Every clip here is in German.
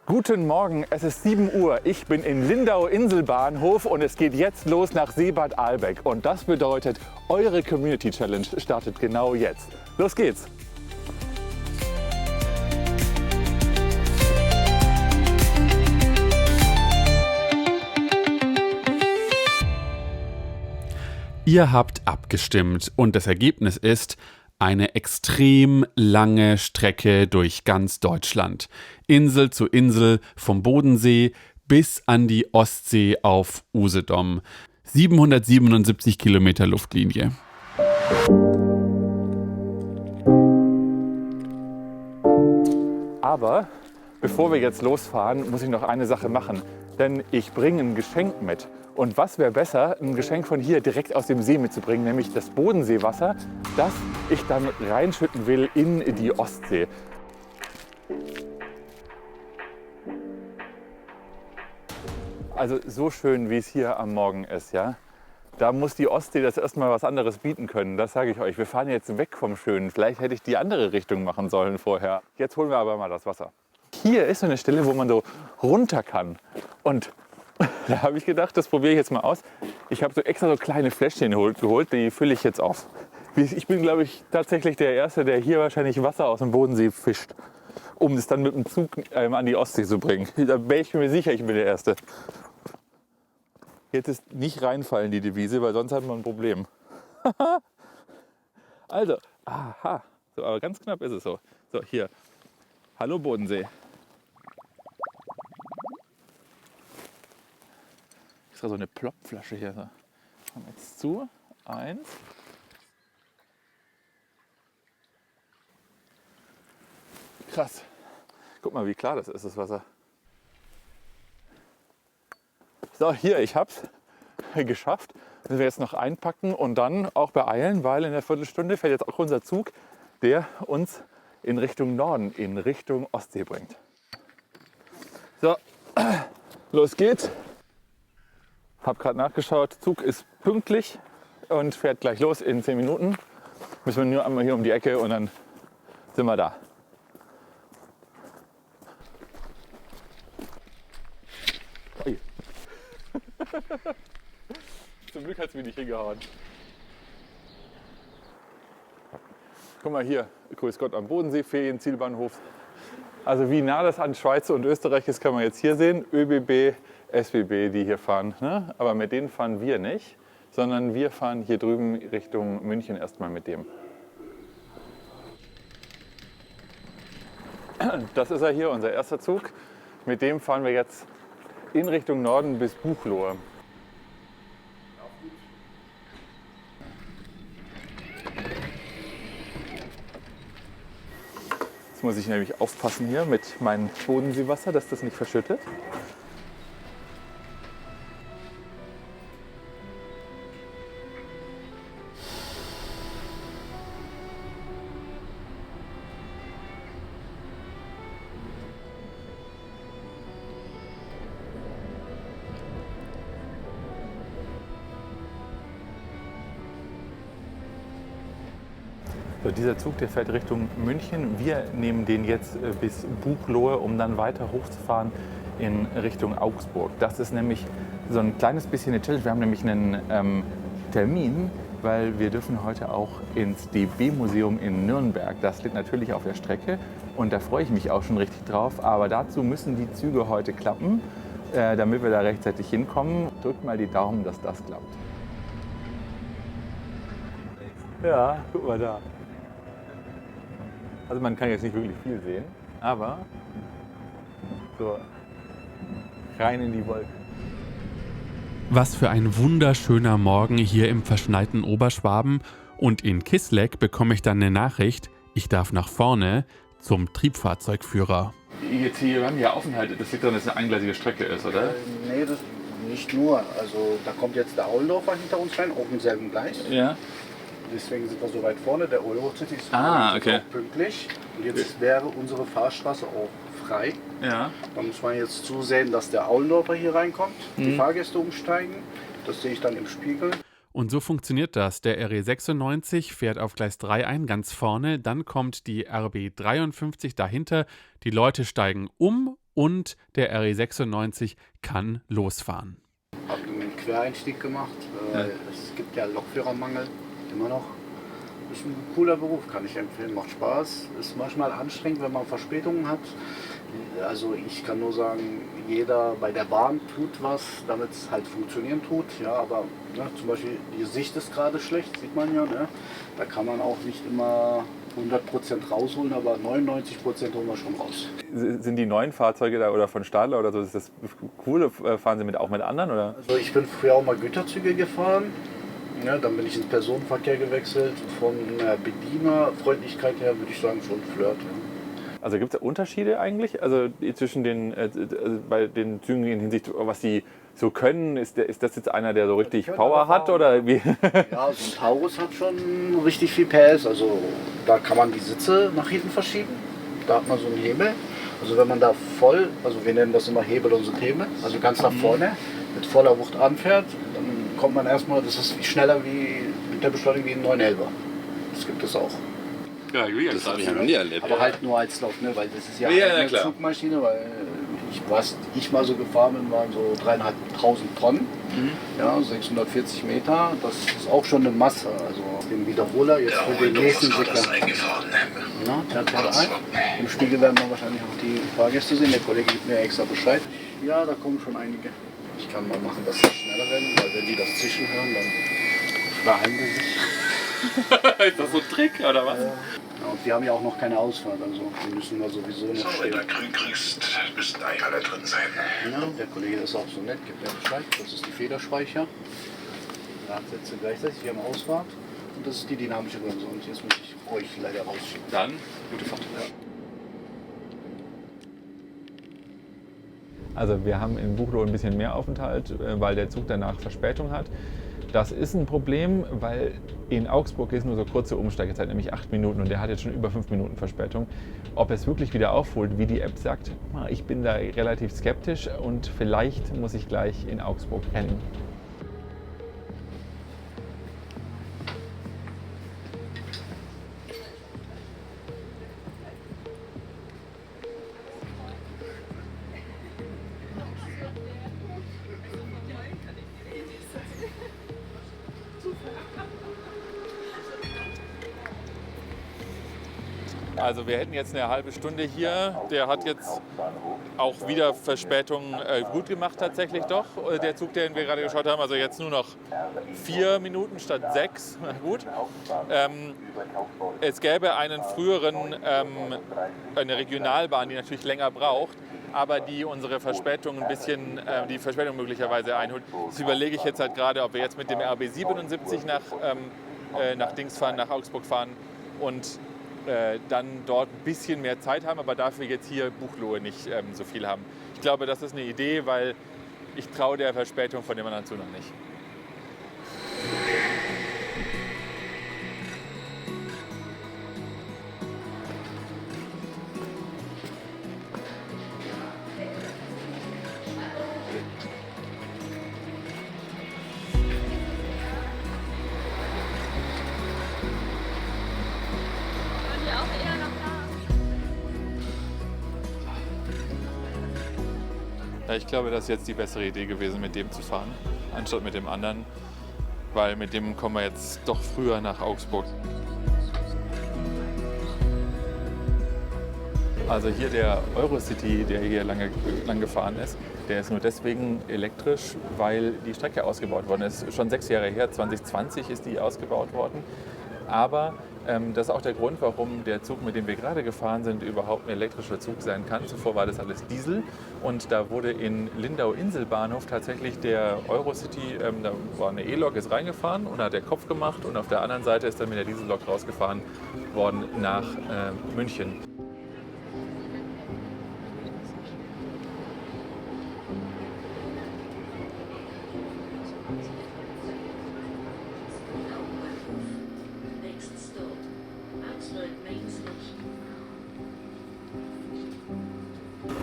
Guten Morgen, es ist 7 Uhr. Ich bin in Lindau Inselbahnhof und es geht jetzt los nach Seebad Ahlbeck. Und das bedeutet, eure Community Challenge startet genau jetzt. Los geht's! Ihr habt abgestimmt und das Ergebnis ist eine extrem lange Strecke durch ganz Deutschland. Insel zu Insel, vom Bodensee bis an die Ostsee auf Usedom. 777 Kilometer Luftlinie. Aber bevor wir jetzt losfahren, muss ich noch eine Sache machen. Denn ich bringe ein Geschenk mit. Und was wäre besser, ein Geschenk von hier direkt aus dem See mitzubringen, nämlich das Bodenseewasser, das ich dann reinschütten will in die Ostsee. Also so schön, wie es hier am Morgen ist, ja, da muss die Ostsee das erstmal was anderes bieten können. Das sage ich euch. Wir fahren jetzt weg vom Schönen. Vielleicht hätte ich die andere Richtung machen sollen vorher. Jetzt holen wir aber mal das Wasser. Hier ist so eine Stelle, wo man so runter kann. Und da habe ich gedacht, das probiere ich jetzt mal aus. Ich habe so extra so kleine Fläschchen geholt, die fülle ich jetzt auf. Ich bin, glaube ich, tatsächlich der Erste, der hier wahrscheinlich Wasser aus dem Bodensee fischt, um es dann mit dem Zug an die Ostsee zu bringen. Da wäre ich mir sicher, ich bin der Erste. Jetzt ist nicht reinfallen die Devise, weil sonst hat man ein Problem. Also, aha, so, aber ganz knapp ist es so. So, hier. Hallo Bodensee. Extra so eine Plopflasche hier. So. Machen wir jetzt zu. 1. Krass. Guck mal, wie klar das ist, das Wasser. So, hier, ich hab's geschafft. Müssen wir jetzt noch einpacken und dann auch beeilen, weil in der Viertelstunde fährt jetzt auch unser Zug, der uns in Richtung Norden, in Richtung Ostsee bringt. So, los geht's. Hab gerade nachgeschaut, Zug ist pünktlich und fährt gleich los in 10 Minuten. Müssen wir nur einmal hier um die Ecke und dann sind wir da. Ui. Zum Glück hat es mich nicht hingehauen. Guck mal hier, grüß Gott am Bodensee, Ferienzielbahnhof. Also wie nah das an Schweiz und Österreich ist, kann man jetzt hier sehen. ÖBB, SBB, die hier fahren. Ne? Aber mit denen fahren wir nicht, sondern wir fahren hier drüben Richtung München erstmal mit dem. Das ist er hier, unser erster Zug. Mit dem fahren wir jetzt in Richtung Norden bis Buchloe. Jetzt muss ich nämlich aufpassen hier mit meinem Bodenseewasser, dass das nicht verschüttet. So, dieser Zug, der fährt Richtung München. Wir nehmen den jetzt bis Buchloe, um dann weiter hochzufahren in Richtung Augsburg. Das ist nämlich so ein kleines bisschen eine Challenge. Wir haben nämlich einen Termin, weil wir dürfen heute auch ins DB-Museum in Nürnberg. Das liegt natürlich auf der Strecke und da freue ich mich auch schon richtig drauf. Aber dazu müssen die Züge heute klappen, damit wir da rechtzeitig hinkommen. Drückt mal die Daumen, dass das klappt. Ja, guck mal da. Also man kann jetzt nicht wirklich viel sehen, aber so rein in die Wolken. Was für ein wunderschöner Morgen hier im verschneiten Oberschwaben. Und in Kisleck bekomme ich dann eine Nachricht, ich darf nach vorne zum Triebfahrzeugführer. Jetzt hier, wir haben ja Aufenthalt, das liegt daran, dass es eine eingleisige Strecke ist, oder? Nee, das nicht nur. Also da kommt jetzt der Aulendorfer hinter uns rein, auch im selben Gleis. Ja. Deswegen sind wir so weit vorne. Der Eurocity ist Okay. auch pünktlich. Und jetzt wäre unsere Fahrstraße auch frei. Ja. Da muss man jetzt zusehen, dass der Aulendorfer hier reinkommt, die Fahrgäste umsteigen. Das sehe ich dann im Spiegel. Und so funktioniert das. Der RE96 fährt auf Gleis 3 ein, ganz vorne. Dann kommt die RB 53 dahinter. Die Leute steigen um und der RE96 kann losfahren. Ich habe einen Quereinstieg gemacht. Es gibt ja Lokführermangel, immer noch. Ist ein cooler Beruf, kann ich empfehlen, macht Spaß. Ist manchmal anstrengend, wenn man Verspätungen hat. Also ich kann nur sagen, jeder bei der Bahn tut was, damit es halt funktionieren tut. Ja, aber ne, zum Beispiel die Sicht ist gerade schlecht, sieht man ja. Ne? Da kann man auch nicht immer 100% rausholen, aber 99% holen wir schon raus. Sind die neuen Fahrzeuge da oder von Stadler oder so, ist das cool? Fahren Sie auch mit anderen? Oder? Also ich bin früher auch mal Güterzüge gefahren. Ja, dann bin ich ins Personenverkehr gewechselt. Von der Bedienerfreundlichkeit her würde ich sagen schon Flirt. Ja. Also gibt es Unterschiede eigentlich? Also zwischen den, bei den Zügen in Hinsicht, was sie so können? Ist das jetzt einer, der so richtig Power hat? Oder wie? Ja, so ein Taurus hat schon richtig viel PS. Also da kann man die Sitze nach hinten verschieben. Da hat man so einen Hebel. Also wenn man da voll, also wir nennen das immer Hebel und Systeme, also ganz nach vorne mit voller Wucht anfährt, dann kommt man erstmal, das ist schneller wie mit der Beschleunigung wie ein 911er. Das gibt es auch. Ja, das habe ich ja noch nie erlebt. Aber halt nur als Lauf, ne? Weil das ist ja, Ja, eine klar. Zugmaschine, weil was ich mal so gefahren bin, waren so 3.500 Tonnen, ja, 640 Meter, das ist auch schon eine Masse, also den Wiederholer jetzt für den nächsten Segler. Ja, der fährt ein. Im Spiegel werden wir wahrscheinlich auch die Fahrgäste sehen, der Kollege gibt mir extra Bescheid. Ja, da kommen schon einige. Ich kann mal machen, dass sie schneller werden, weil wenn die das Zischen hören, dann verhalten sie sich. Ist das so ein Trick oder was? Ja, und wir haben ja auch noch keine Ausfahrt, also wir müssen da sowieso noch So, wenn stehen. du grün kriegst, müssten eigentlich alle drin sein. Ja, der Kollege ist auch so nett, gibt mir Bescheid. Das ist die Federspeicher. Radsätze gleichzeitig, wir haben Ausfahrt. Und das ist die dynamische Bremse. Und jetzt muss ich euch leider rausschieben. Dann, gute Fahrt. Ja. Also wir haben in Buchloe ein bisschen mehr Aufenthalt, weil der Zug danach Verspätung hat. Das ist ein Problem, weil in Augsburg ist nur so kurze Umsteigezeit, nämlich 8 Minuten und der hat jetzt schon über 5 Minuten Verspätung. Ob er es wirklich wieder aufholt, wie die App sagt, ich bin da relativ skeptisch und vielleicht muss ich gleich in Augsburg rennen. Also wir hätten jetzt eine halbe Stunde hier. Der hat jetzt auch wieder Verspätung gut gemacht tatsächlich doch. Der Zug, den wir gerade geschaut haben, also jetzt nur noch 4 Minuten statt 6. Na gut. Es gäbe einen früheren, eine Regionalbahn, die natürlich länger braucht, aber die unsere Verspätung ein bisschen, die Verspätung möglicherweise einholt. Das überlege ich jetzt halt gerade, ob wir jetzt mit dem RB 77 nach Dings fahren, nach Augsburg fahren und dann dort ein bisschen mehr Zeit haben, aber dafür jetzt hier Buchloe nicht so viel haben. Ich glaube, das ist eine Idee, weil ich traue der Verspätung von dem anderen Zug noch nicht. Ja, ich glaube, das ist jetzt die bessere Idee gewesen, mit dem zu fahren, anstatt mit dem anderen, weil mit dem kommen wir jetzt doch früher nach Augsburg. Also hier der Eurocity, der hier lang gefahren ist, der ist nur deswegen elektrisch, weil die Strecke ausgebaut worden ist. Schon 6 Jahre her, 2020 ist die ausgebaut worden. Aber das ist auch der Grund, warum der Zug, mit dem wir gerade gefahren sind, überhaupt ein elektrischer Zug sein kann. Zuvor war das alles Diesel und da wurde in Lindau-Inselbahnhof tatsächlich der Eurocity, da war eine E-Lok, ist reingefahren und hat der Kopf gemacht und auf der anderen Seite ist dann mit der Diesellok rausgefahren worden nach München.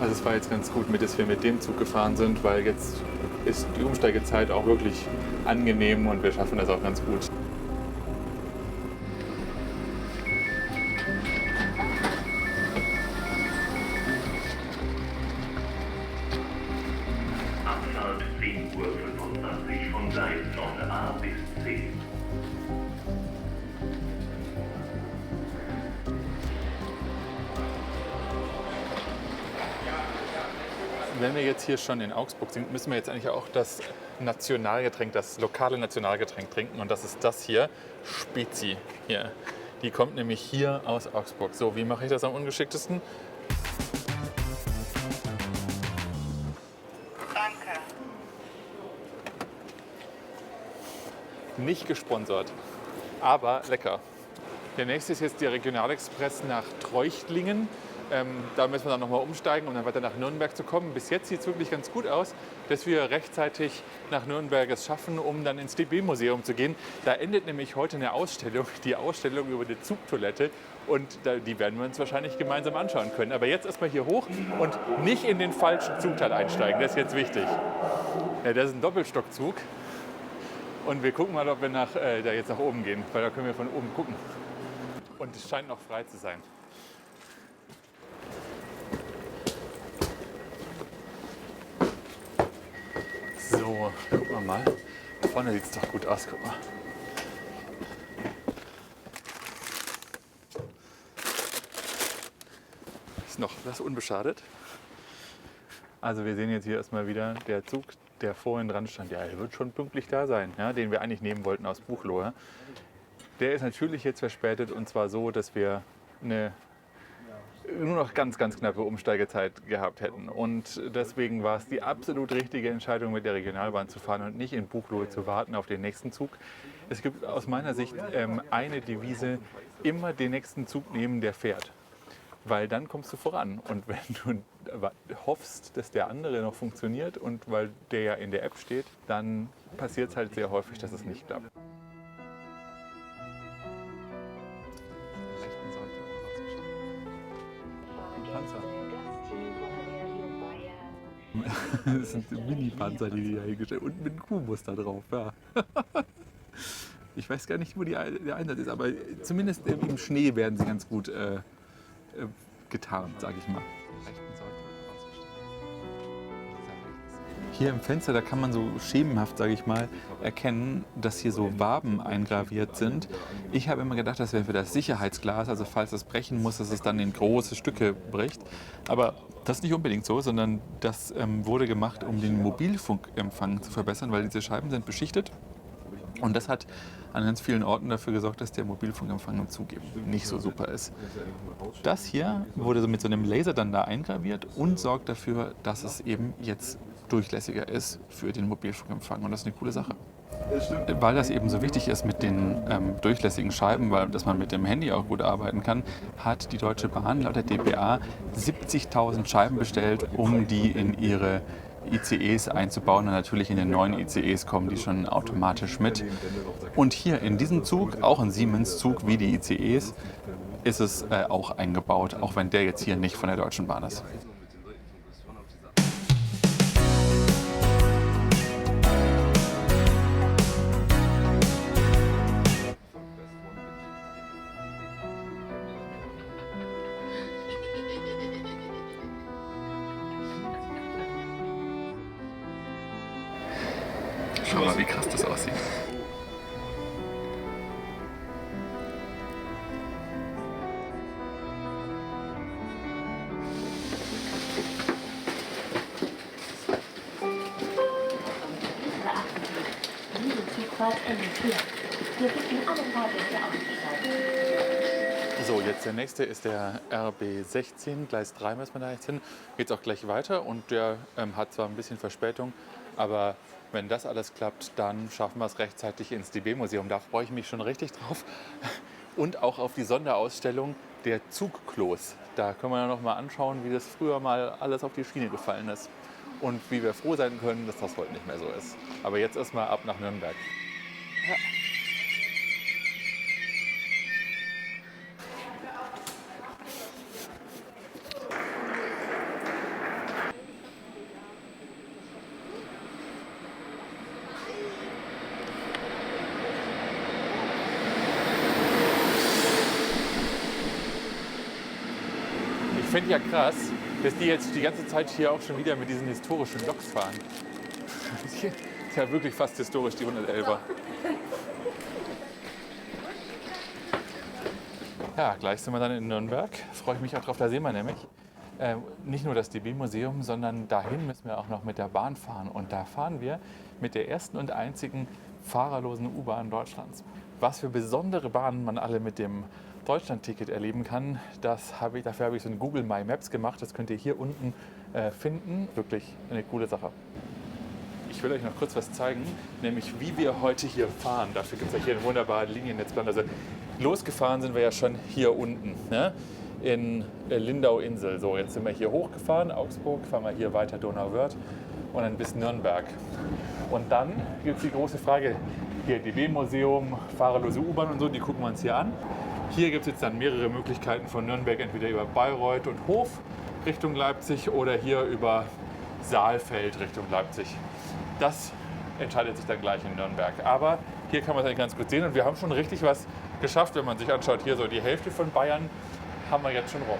Also es war jetzt ganz gut, dass wir mit dem Zug gefahren sind, weil jetzt ist die Umsteigezeit auch wirklich angenehm und wir schaffen das auch ganz gut. Abfahrt 10:25 Uhr von Gleisort A bis C. Wenn wir jetzt hier schon in Augsburg sind, müssen wir jetzt eigentlich auch das Nationalgetränk, das lokale Nationalgetränk trinken. Und das ist das hier, Spezi. Hier. Die kommt nämlich hier aus Augsburg. So, wie mache ich das am ungeschicktesten? Danke. Nicht gesponsert, aber lecker. Der nächste ist jetzt der Regionalexpress nach Treuchtlingen. Da müssen wir dann nochmal umsteigen, um dann weiter nach Nürnberg zu kommen. Bis jetzt sieht es wirklich ganz gut aus, dass wir rechtzeitig nach Nürnberg es schaffen, um dann ins DB-Museum zu gehen. Da endet nämlich heute eine Ausstellung, die Ausstellung über die Zugtoilette. Und die werden wir uns wahrscheinlich gemeinsam anschauen können. Aber jetzt erstmal hier hoch und nicht in den falschen Zugteil einsteigen. Das ist jetzt wichtig. Ja, das ist ein Doppelstockzug. Und wir gucken mal, ob wir da jetzt nach oben gehen, weil da können wir von oben gucken. Und es scheint noch frei zu sein. So, gucken wir mal. Da vorne sieht es doch gut aus, guck mal. Ist noch was unbeschadet. Also wir sehen jetzt hier erstmal wieder der Zug, der vorhin dran stand. Ja, der wird schon pünktlich da sein, ja, den wir eigentlich nehmen wollten aus Buchloe. Der ist natürlich jetzt verspätet und zwar so, dass wir nur noch ganz knappe Umsteigezeit gehabt hätten. Und deswegen war es die absolut richtige Entscheidung, mit der Regionalbahn zu fahren und nicht in Buchloe zu warten auf den nächsten Zug. Es gibt aus meiner Sicht eine Devise, immer den nächsten Zug nehmen, der fährt. Weil dann kommst du voran. Und wenn du hoffst, dass der andere noch funktioniert und weil der ja in der App steht, dann passiert es halt sehr häufig, dass es nicht klappt. Das sind Mini-Panzer, die hier hingestellt und mit einem Kuhmuster drauf. Ja. Ich weiß gar nicht, wo der Einsatz ist, aber zumindest im Schnee werden sie ganz gut getarnt, sage ich mal. Hier im Fenster, da kann man so schemenhaft, sage ich mal, erkennen, dass hier so Waben eingraviert sind. Ich habe immer gedacht, das wäre für das Sicherheitsglas, also falls es brechen muss, dass es dann in große Stücke bricht. Aber das ist nicht unbedingt so, sondern das wurde gemacht, um den Mobilfunkempfang zu verbessern, weil diese Scheiben sind beschichtet. Und das hat an ganz vielen Orten dafür gesorgt, dass der Mobilfunkempfang im Zug eben nicht so super ist. Das hier wurde so mit so einem Laser dann da eingraviert und sorgt dafür, dass es eben jetzt durchlässiger ist für den Mobilfunkempfang. Und das ist eine coole Sache. Weil das eben so wichtig ist mit den durchlässigen Scheiben, weil dass man mit dem Handy auch gut arbeiten kann, hat die Deutsche Bahn laut der dpa 70.000 Scheiben bestellt, um die in ihre ICEs einzubauen. Und natürlich in den neuen ICEs kommen die schon automatisch mit. Und hier in diesem Zug, auch ein Siemens-Zug wie die ICEs, ist es auch eingebaut, auch wenn der jetzt hier nicht von der Deutschen Bahn ist. Schau mal, wie krass das aussieht. So, jetzt der nächste ist der RB16, Gleis 3 müssen wir da jetzt hin. Geht auch gleich weiter und der hat zwar ein bisschen Verspätung, aber wenn das alles klappt, dann schaffen wir es rechtzeitig ins DB-Museum. Da freue ich mich schon richtig drauf. Und auch auf die Sonderausstellung der Zugklos. Da können wir ja noch mal anschauen, wie das früher mal alles auf die Schiene gefallen ist. Und wie wir froh sein können, dass das heute nicht mehr so ist. Aber jetzt erstmal ab nach Nürnberg. Ja. Ich finde ja krass, dass die jetzt die ganze Zeit hier auch schon wieder mit diesen historischen Loks fahren. Ist ja wirklich fast historisch, die 111er. Ja, gleich sind wir dann in Nürnberg. Freue ich mich auch drauf, da sehen wir nämlich nicht nur das DB-Museum, sondern dahin müssen wir auch noch mit der Bahn fahren. Und da fahren wir mit der ersten und einzigen fahrerlosen U-Bahn Deutschlands. Was für besondere Bahnen man alle mit dem Deutschland-Ticket erleben kann, dafür habe ich so ein Google My Maps gemacht. Das könnt ihr hier unten finden. Wirklich eine coole Sache. Ich will euch noch kurz was zeigen, nämlich wie wir heute hier fahren. Dafür gibt es ja hier einen wunderbaren Liniennetzplan. Also losgefahren sind wir ja schon hier unten, ne? In Lindau-Insel. So, jetzt sind wir hier hochgefahren, Augsburg, fahren wir hier weiter Donauwörth und dann bis Nürnberg. Und dann gibt es die große Frage, hier DB-Museum, fahrerlose U-Bahn und so, die gucken wir uns hier an. Hier gibt es jetzt dann mehrere Möglichkeiten von Nürnberg, entweder über Bayreuth und Hof Richtung Leipzig oder hier über Saalfeld Richtung Leipzig. Das entscheidet sich dann gleich in Nürnberg. Aber hier kann man es eigentlich ganz gut sehen und wir haben schon richtig was geschafft, wenn man sich anschaut. Hier so die Hälfte von Bayern haben wir jetzt schon rum.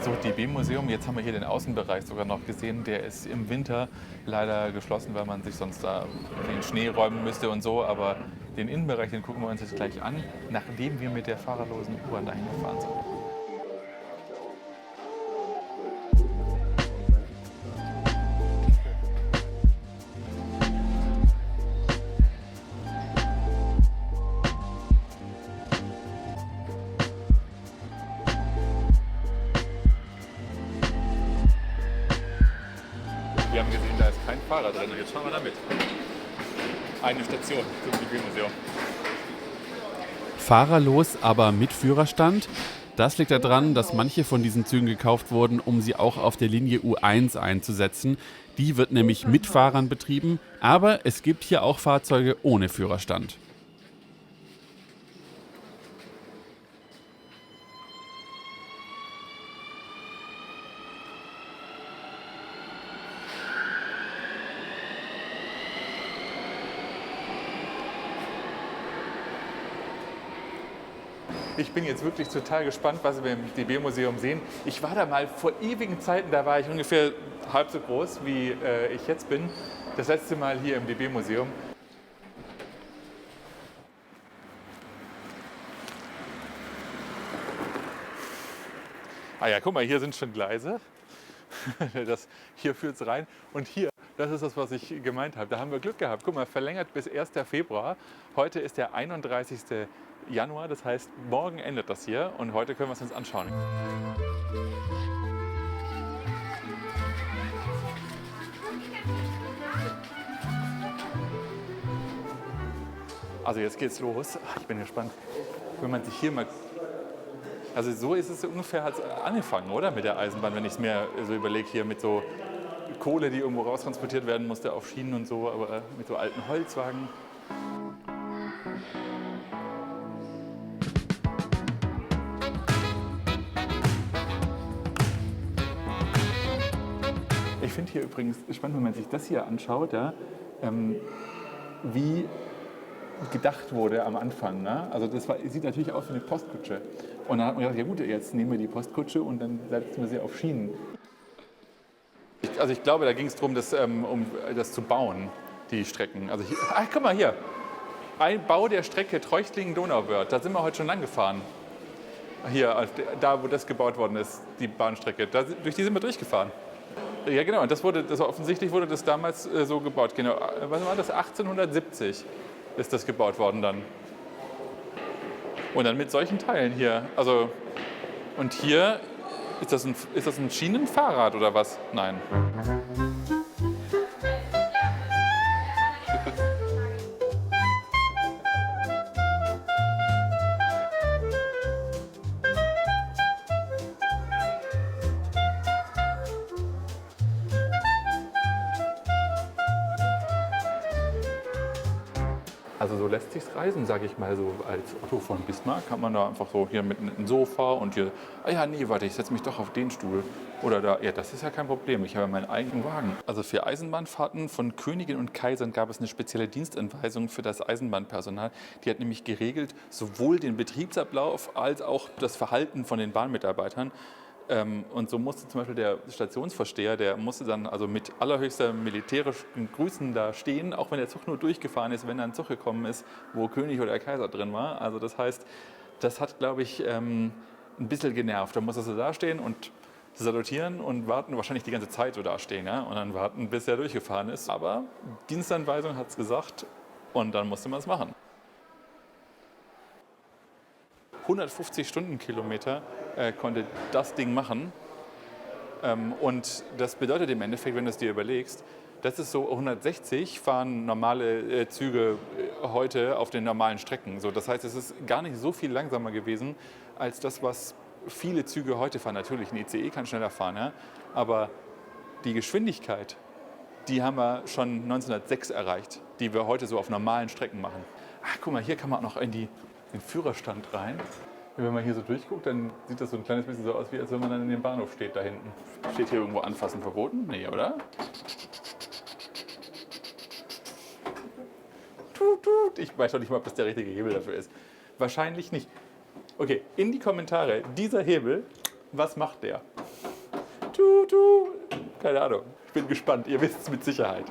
So, DB-Museum, jetzt haben wir hier den Außenbereich sogar noch gesehen. Der ist im Winter leider geschlossen, weil man sich sonst da den Schnee räumen müsste und so. Aber den Innenbereich, den gucken wir uns jetzt gleich an, nachdem wir mit der fahrerlosen U-Bahn dahin gefahren sind. Wir haben gesehen, da ist kein Fahrer drin. Jetzt fahren wir da mit. Eine Station zum DB-Museum. Fahrerlos, aber mit Führerstand? Das liegt daran, dass manche von diesen Zügen gekauft wurden, um sie auch auf der Linie U1 einzusetzen. Die wird nämlich mit Fahrern betrieben, aber es gibt hier auch Fahrzeuge ohne Führerstand. Ich bin jetzt wirklich total gespannt, was wir im DB-Museum sehen. Ich war da mal vor ewigen Zeiten, da war ich ungefähr halb so groß, wie ich jetzt bin. Das letzte Mal hier im DB-Museum. Ah ja, guck mal, hier sind schon Gleise. Hier führt es rein. Und hier, das ist das, was ich gemeint habe. Da haben wir Glück gehabt. Guck mal, verlängert bis 1. Februar. Heute ist der 31. Januar, das heißt, morgen endet das hier und heute können wir es uns anschauen. Also jetzt geht's los. Ich bin gespannt, wenn man sich hier mal... Also so ist es ungefähr, hat es angefangen, oder? Mit der Eisenbahn, wenn ich es mir so überlege, hier mit so Kohle, die irgendwo raustransportiert werden musste auf Schienen und so, aber mit so alten Holzwagen. Ich finde hier übrigens spannend, wenn man sich das hier anschaut, ja, wie gedacht wurde am Anfang. Ne? Also das sieht natürlich aus wie eine Postkutsche. Und dann hat man gedacht, ja gut, jetzt nehmen wir die Postkutsche und dann setzen wir sie auf Schienen. Ich glaube, da ging es darum, um das zu bauen, die Strecken. Also hier, guck mal hier, ein Bau der Strecke Treuchtlingen-Donauwörth. Da sind wir heute schon lang gefahren. Hier, da wo das gebaut worden ist, die Bahnstrecke. Durch die sind wir durchgefahren. Ja genau, und offensichtlich wurde das damals so gebaut. Genau, was war das? 1870 ist das gebaut worden dann. Und dann mit solchen Teilen hier. Also, und hier, ist das ein Schienenfahrrad oder was? Nein. Also so lässt sich's reisen, sage ich mal so. Als Otto von Bismarck kann man da einfach so hier mit einem Sofa und hier, warte, ich setze mich doch auf den Stuhl. Oder da, ja, das ist ja kein Problem, ich habe ja meinen eigenen Wagen. Also für Eisenbahnfahrten von Königen und Kaisern gab es eine spezielle Dienstanweisung für das Eisenbahnpersonal. Die hat nämlich geregelt, sowohl den Betriebsablauf als auch das Verhalten von den Bahnmitarbeitern. Und so musste zum Beispiel der Stationsvorsteher, der musste dann also mit allerhöchster militärischen Grüßen da stehen, auch wenn der Zug nur durchgefahren ist, wenn da ein Zug gekommen ist, wo König oder Kaiser drin war. Also das heißt, das hat, glaube ich, ein bisschen genervt. Da musstest du da stehen und salutieren und warten, wahrscheinlich die ganze Zeit so dastehen, ja? Und dann warten, bis er durchgefahren ist. Aber Dienstanweisung hat es gesagt und dann musste man es machen. 150 Stundenkilometer konnte das Ding machen. Und das bedeutet im Endeffekt, wenn du es dir überlegst, das ist so 160 fahren normale Züge heute auf den normalen Strecken. So, das heißt, es ist gar nicht so viel langsamer gewesen als das, was viele Züge heute fahren. Natürlich, ein ICE kann schneller fahren, ja? Aber die Geschwindigkeit, die haben wir schon 1906 erreicht, die wir heute so auf normalen Strecken machen. Ach, guck mal, hier kann man auch noch in den Führerstand rein. Wenn man hier so durchguckt, dann sieht das so ein kleines bisschen so aus, wie als wenn man dann in dem Bahnhof steht da hinten. Steht hier irgendwo Anfassen verboten? Nee, oder? Tut, tut. Ich weiß schon nicht mal, ob das der richtige Hebel dafür ist. Wahrscheinlich nicht. Okay, in die Kommentare. Dieser Hebel, was macht der? Tut, tut. Keine Ahnung. Ich bin gespannt. Ihr wisst es mit Sicherheit.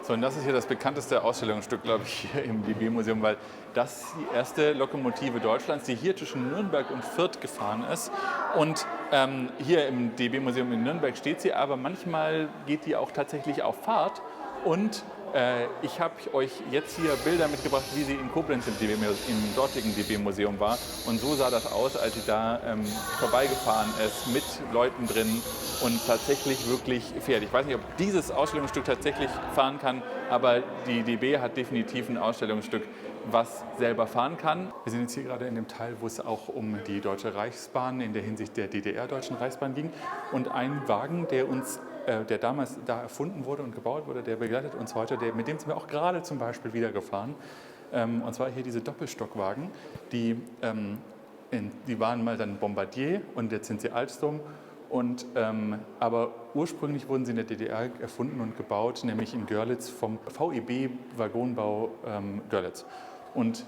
So, und das ist hier das bekannteste Ausstellungsstück, glaube ich, hier im DB-Museum, weil das die erste Lokomotive Deutschlands, die hier zwischen Nürnberg und Fürth gefahren ist. Und hier im DB-Museum in Nürnberg steht sie, aber manchmal geht die auch tatsächlich auf Fahrt. Und ich habe euch jetzt hier Bilder mitgebracht, wie sie in Koblenz im dortigen DB-Museum war. Und so sah das aus, als sie da vorbeigefahren ist, mit Leuten drin und tatsächlich wirklich fährt. Ich weiß nicht, ob dieses Ausstellungsstück tatsächlich fahren kann, aber die DB hat definitiv ein Ausstellungsstück, was selber fahren kann. Wir sind jetzt hier gerade in dem Teil, wo es auch um die Deutsche Reichsbahn in der Hinsicht der DDR-Deutschen Reichsbahn ging. Und ein Wagen, der damals da erfunden wurde und gebaut wurde, der begleitet uns heute, mit dem sind wir auch gerade zum Beispiel wieder gefahren. Und zwar hier diese Doppelstockwagen, die waren mal dann Bombardier und jetzt sind sie Alstom. Aber ursprünglich wurden sie in der DDR erfunden und gebaut, nämlich in Görlitz vom VEB Waggonbau Görlitz. Und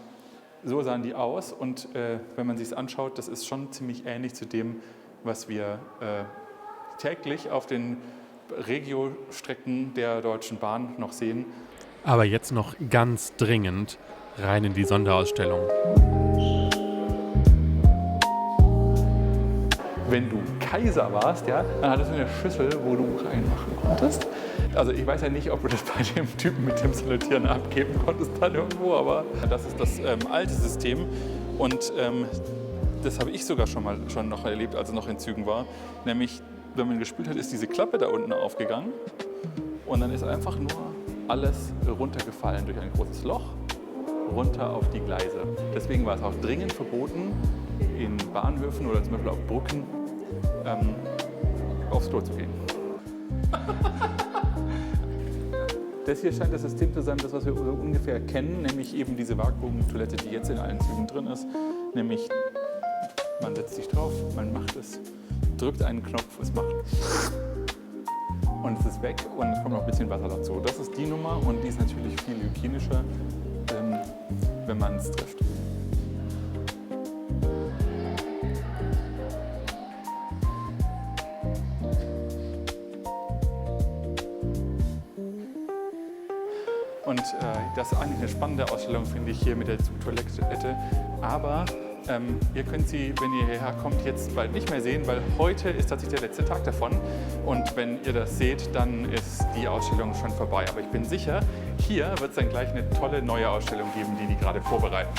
so sahen die aus und wenn man sich es anschaut, das ist schon ziemlich ähnlich zu dem, was wir täglich auf den Regio-Strecken der Deutschen Bahn noch sehen. Aber jetzt noch ganz dringend rein in die Sonderausstellung. Wenn du Kaiser warst, ja, dann hattest du eine Schüssel, wo du reinmachen konntest. Also ich weiß ja nicht, ob du das bei dem Typen mit dem Salutieren abgeben konntest dann irgendwo, aber das ist das alte System und das habe ich sogar schon noch erlebt, als ich noch in Zügen war. Nämlich, wenn man gespült hat, ist diese Klappe da unten aufgegangen und dann ist einfach nur alles runtergefallen durch ein großes Loch, runter auf die Gleise. Deswegen war es auch dringend verboten, in Bahnhöfen oder zum Beispiel auf Brücken aufs Klo zu gehen. Das hier scheint das System zu sein, das was wir so ungefähr kennen, nämlich eben diese Waagbogentoilette, die jetzt in allen Zügen drin ist. Nämlich, man setzt sich drauf, man macht es, drückt einen Knopf, es macht und es ist weg und es kommt noch ein bisschen Wasser dazu. Das ist die Nummer und die ist natürlich viel hygienischer, wenn man es trifft. Und das ist eigentlich eine spannende Ausstellung, finde ich, hier mit der Zugtoilette. Aber ihr könnt sie, wenn ihr hierher kommt, jetzt bald nicht mehr sehen, weil heute ist tatsächlich der letzte Tag davon. Und wenn ihr das seht, dann ist die Ausstellung schon vorbei. Aber ich bin sicher, hier wird es dann gleich eine tolle neue Ausstellung geben, die gerade vorbereiten.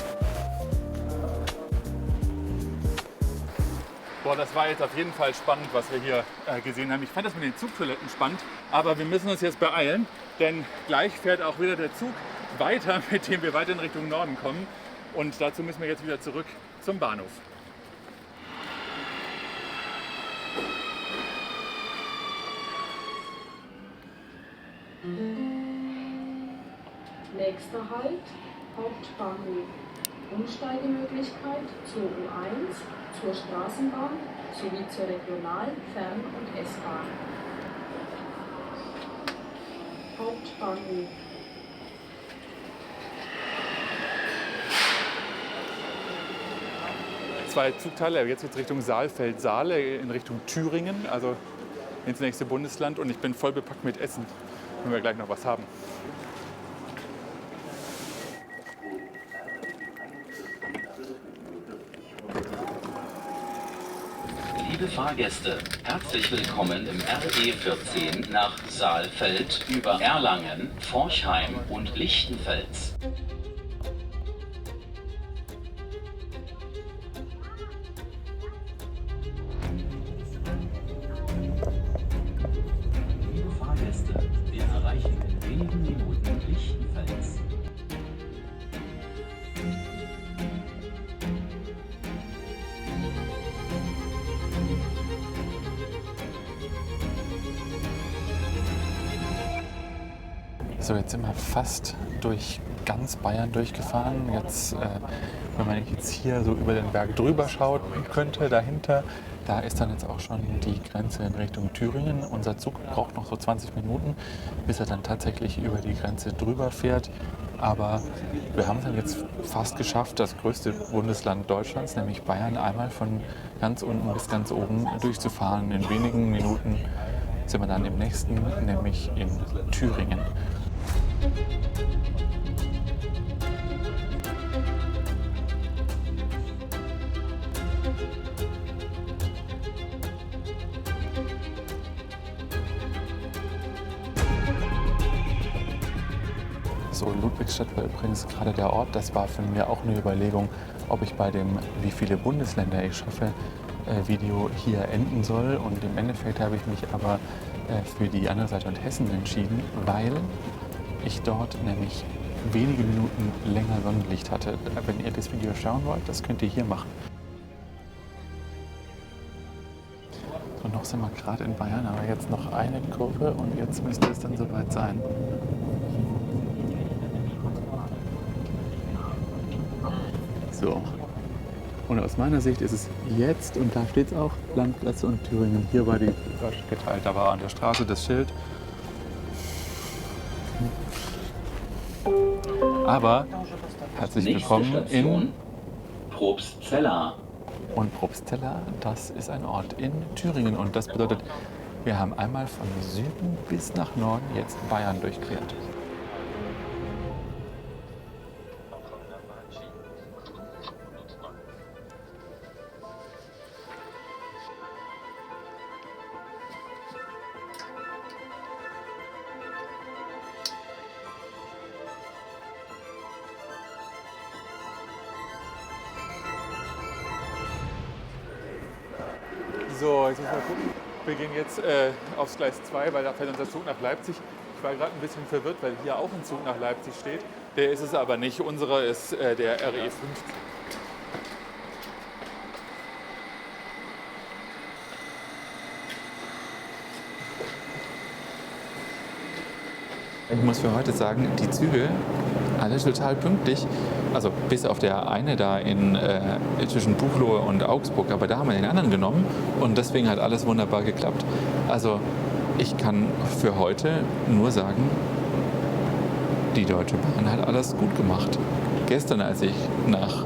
Boah, das war jetzt auf jeden Fall spannend, was wir hier gesehen haben. Ich fand das mit den Zugtoiletten spannend, aber wir müssen uns jetzt beeilen, denn gleich fährt auch wieder der Zug weiter, mit dem wir weiter in Richtung Norden kommen. Und dazu müssen wir jetzt wieder zurück zum Bahnhof. Nächster Halt, Hauptbahnhof. Umsteigemöglichkeit zur U1, zur Straßenbahn sowie zur Regional-, Fern- und S-Bahn. Hauptbahnhof. Zwei Zugteile, jetzt geht es Richtung Saalfeld-Saale, in Richtung Thüringen, also ins nächste Bundesland. Und ich bin voll bepackt mit Essen, wenn wir gleich noch was haben. Liebe Fahrgäste, herzlich willkommen im RE 14 nach Saalfeld über Erlangen, Forchheim und Lichtenfels. Liebe Fahrgäste, wir erreichen in wenigen Minuten Lichtenfels. So, jetzt sind wir fast durch ganz Bayern durchgefahren. Jetzt, wenn man jetzt hier so über den Berg drüber schaut könnte, dahinter, da ist dann jetzt auch schon die Grenze in Richtung Thüringen. Unser Zug braucht noch so 20 Minuten, bis er dann tatsächlich über die Grenze drüber fährt. Aber wir haben es dann jetzt fast geschafft, das größte Bundesland Deutschlands, nämlich Bayern, einmal von ganz unten bis ganz oben durchzufahren. In wenigen Minuten sind wir dann im nächsten, nämlich in Thüringen. So, Ludwigstadt war übrigens gerade der Ort. Das war für mich auch eine Überlegung, ob ich bei dem "Wie viele Bundesländer ich schaffe" Video hier enden soll. Und im Endeffekt habe ich mich aber für die andere Seite und Hessen entschieden, weil ich dort nämlich wenige Minuten länger Sonnenlicht hatte. Wenn ihr das Video schauen wollt, das könnt ihr hier machen. So, noch sind wir gerade in Bayern, aber jetzt noch eine Kurve und jetzt müsste es dann soweit sein. So. Und aus meiner Sicht ist es jetzt, und da steht es auch, Landkreis und Thüringen. Hier war die geteilt, da war an der Straße das Schild. Aber herzlich willkommen in Probstzella. Und Probstzella, das ist ein Ort in Thüringen. Und das bedeutet, wir haben einmal von Süden bis nach Norden jetzt Bayern durchquert. So, jetzt müssen wir gucken. Wir gehen jetzt aufs Gleis 2, weil da fährt unser Zug nach Leipzig. Ich war gerade ein bisschen verwirrt, weil hier auch ein Zug nach Leipzig steht. Der ist es aber nicht. Unserer ist der RE 15. Ich muss für heute sagen, die Züge, alle total pünktlich. Also bis auf der eine da zwischen Buchloe und Augsburg. Aber da haben wir den anderen genommen und deswegen hat alles wunderbar geklappt. Also ich kann für heute nur sagen, die Deutsche Bahn hat alles gut gemacht. Gestern, als ich nach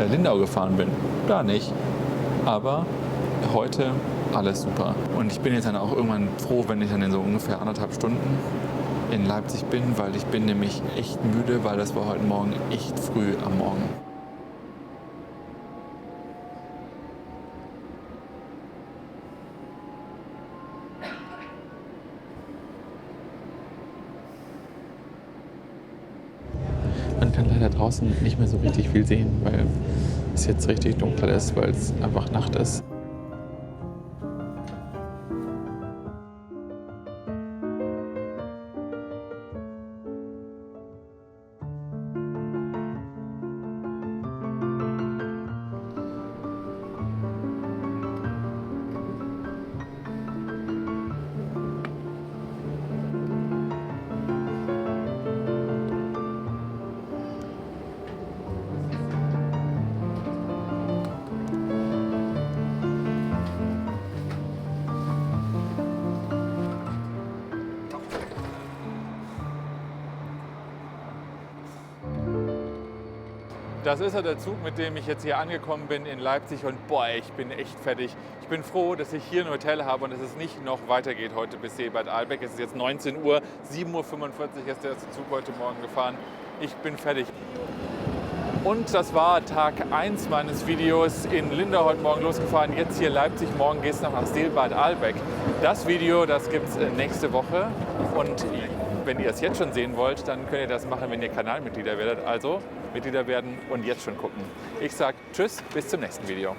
Lindau gefahren bin, da nicht. Aber heute alles super. Und ich bin jetzt dann auch irgendwann froh, wenn ich dann in so ungefähr 1,5 Stunden in Leipzig bin, weil ich bin nämlich echt müde, weil das war heute Morgen echt früh am Morgen. Man kann leider draußen nicht mehr so richtig viel sehen, weil es jetzt richtig dunkel ist, weil es einfach Nacht ist. Das ist ja der Zug, mit dem ich jetzt hier angekommen bin in Leipzig und boah, ich bin echt fertig. Ich bin froh, dass ich hier ein Hotel habe und dass es nicht noch weitergeht heute bis Seebad Ahlbeck. Es ist jetzt 19 Uhr, 7:45 Uhr ist der erste Zug heute Morgen gefahren. Ich bin fertig. Und das war Tag 1 meines Videos in Lindau heute Morgen losgefahren. Jetzt hier Leipzig, morgen geht es noch nach Seebad Ahlbeck. Das Video, das gibt es nächste Woche. Und wenn ihr es jetzt schon sehen wollt, dann könnt ihr das machen, wenn ihr Kanalmitglieder werdet. Also Mitglieder werden und jetzt schon gucken. Ich sage Tschüss, bis zum nächsten Video.